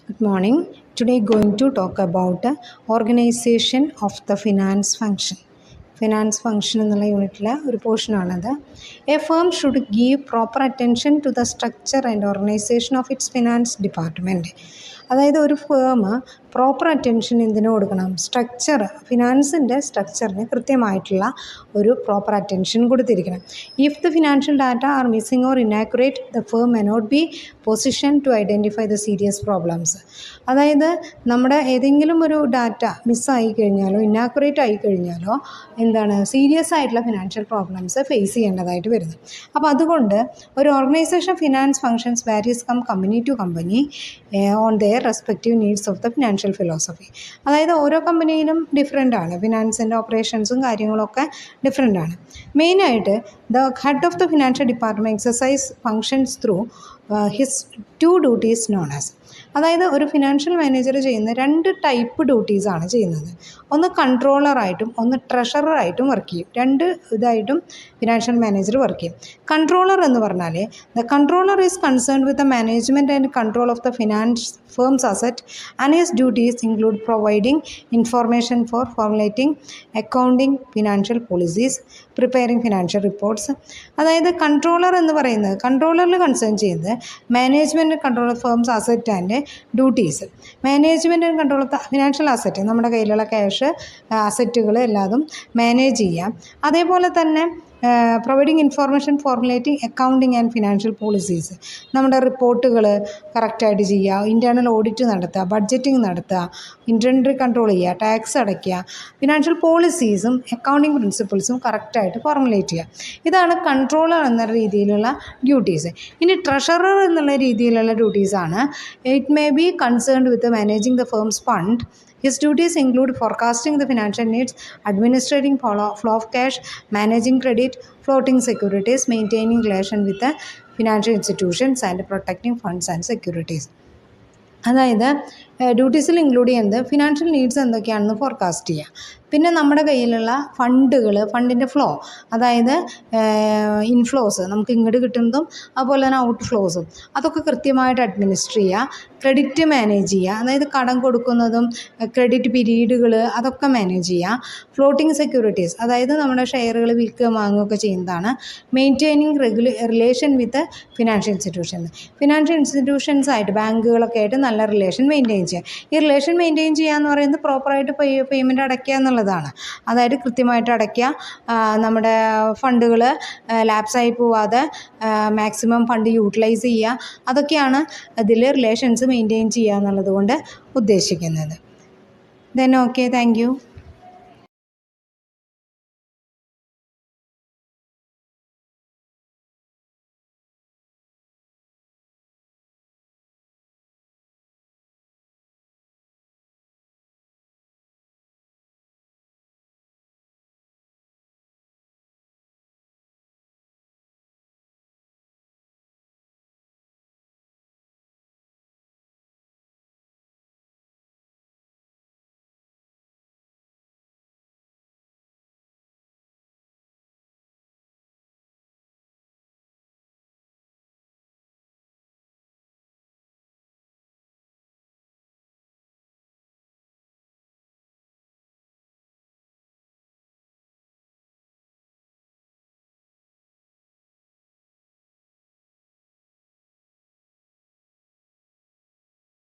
Good morning. Today going to talk about organization of the finance function. Finance function എന്നുള്ള യൂണിറ്റിലെ ഒരു പോർഷനാണത്. A firm should give proper attention to the structure and organisation of its finance department. അതായത് ഒരു firm proper attention എന്തിനു കൊടുക്കണം? Structure, ഫിനാൻസിൻ്റെ സ്ട്രക്ചറിന് കൃത്യമായിട്ടുള്ള ഒരു പ്രോപ്പർ അറ്റൻഷൻ കൊടുത്തിരിക്കണം. If the financial data are missing or inaccurate, the firm may not be position to identify the serious problems. അതായത് നമ്മുടെ ഏതെങ്കിലും ഒരു ഡാറ്റ മിസ്സായി കഴിഞ്ഞാലോ ഇനാക്യുറേറ്റ് ആയി കഴിഞ്ഞാലോ എന്താണ് സീരിയസ് ആയിട്ടുള്ള ഫിനാൻഷ്യൽ പ്രോബ്ലംസ് ഫേസ് ചെയ്യേണ്ടതായിട്ട് വരുന്നു. അപ്പോൾ അതുകൊണ്ട് ഒരു organisation finance functions various company to company on their respective needs of the financial philosophy. അതായത് ഓരോ കമ്പനിയിലും ഡിഫറെൻ്റ് ആണ്, ഫിനാൻസിൻ്റെ ഓപ്പറേഷൻസും കാര്യങ്ങളൊക്കെ ഡിഫറെൻ്റ് ആണ്. മെയിനായിട്ട് the head of the financial department exercise functions through his to duties known as. അതായത് ഒരു financial manager ചെയ്യുന്ന രണ്ട് ടൈപ്പ് ഡ്യൂട്ടീസാണ് ചെയ്യുന്നത്. ഒന്ന് കൺട്രോളറായിട്ടും ഒന്ന് ട്രഷററായിട്ടും വർക്ക് ചെയ്യും. രണ്ട് ഇതായിട്ടും ഫിനാൻഷ്യൽ മാനേജർ വർക്ക് ചെയ്യും. കൺട്രോളർ എന്ന് പറഞ്ഞാൽ the controller is concerned with the management and control of the finance firms asset and his duties include providing information four formulating accounting financial policies, preparing financial reports. അതായത് controller എന്ന് പറയുന്നത് കൺട്രോളറിൽ concern ചെയ്യുന്നത് management control of firms asset and duties. Management and control of the financial asset, നമ്മുടെ കയ്യിലുള്ള cash അസറ്റുകൾ എല്ലാതും manage ചെയ്യാം. അതേപോലെ തന്നെ providing information formulating accounting and financial policies, നമ്മുടെ റിപ്പോർട്ടുകൾ കറക്റ്റായിട്ട് ചെയ്യുക, ഇൻറ്റേർണൽ ഓഡിറ്റ് നടത്തുക, ബഡ്ജറ്റിംഗ് നടത്തുക, ഇൻവെൻട്രി കൺട്രോൾ ചെയ്യുക, ടാക്സ് അടയ്ക്കുക, ഫിനാൻഷ്യൽ പോളിസീസും അക്കൗണ്ടിങ് പ്രിൻസിപ്പിൾസും കറക്റ്റായിട്ട് ഫോർമുലേറ്റ് ചെയ്യുക. ഇതാണ് കൺട്രോളർ എന്ന രീതിയിലുള്ള ഡ്യൂട്ടീസ്. ഇനി ട്രഷറർ എന്നുള്ള രീതിയിലുള്ള ഡ്യൂട്ടീസാണ് it may be concerned with managing the firm's fund. His duties include forecasting the financial needs, administrating flow of cash, managing credit, floating securities, maintaining relation with the financial institutions and protecting funds and securities. അതായത് ഡ്യൂട്ടീസിൽ include ചെയ്യുന്നത് financial needs എന്തൊക്കെയാണെന്ന് forecast ചെയ്യുക. പിന്നെ നമ്മുടെ കയ്യിലുള്ള ഫണ്ടിൻ്റെ flow, അതായത് inflows നമുക്ക് ഇങ്ങോട്ട് കിട്ടുന്നതും അതുപോലെ തന്നെ ഔട്ട് ഫ്ലോസും അതൊക്കെ കൃത്യമായിട്ട് അഡ്മിനിസ്റ്റർ ചെയ്യുക. ക്രെഡിറ്റ് മാനേജ് ചെയ്യുക, അതായത് കടം കൊടുക്കുന്നതും ക്രെഡിറ്റ് പീരീഡുകൾ അതൊക്കെ മാനേജ് ചെയ്യുക. ഫ്ലോട്ടിംഗ് സെക്യൂരിറ്റീസ്, അതായത് നമ്മുടെ ഷെയറുകൾ വിൽക്കുകയും വാങ്ങുകയൊക്കെ ചെയ്യുന്നതാണ്. Maintaining relation with financial institutions ആയിട്ട് ബാങ്കുകളൊക്കെ ആയിട്ട് നല്ല റിലേഷൻ മെയിൻറ്റെയിൻ ചെയ്യുക. ഈ റിലേഷൻ മെയിൻറ്റെയിൻ ചെയ്യുക എന്ന് പറയുന്നത് പ്രോപ്പറായിട്ട് പേയ്മെൻറ്റ് അടയ്ക്കുക എന്നുള്ളതാണ്. അതായത് കൃത്യമായിട്ട് അടയ്ക്കുക, നമ്മുടെ ഫണ്ടുകൾ ലാപ്സായി പോവാതെ മാക്സിമം ഫണ്ട് യൂട്ടിലൈസ് ചെയ്യുക, അതൊക്കെയാണ് അതിൽ റിലേഷൻസ് മെയിൻറ്റെയിൻ ചെയ്യുക എന്നുള്ളത് കൊണ്ട് ഉദ്ദേശിക്കുന്നത്. Then okay, thank you.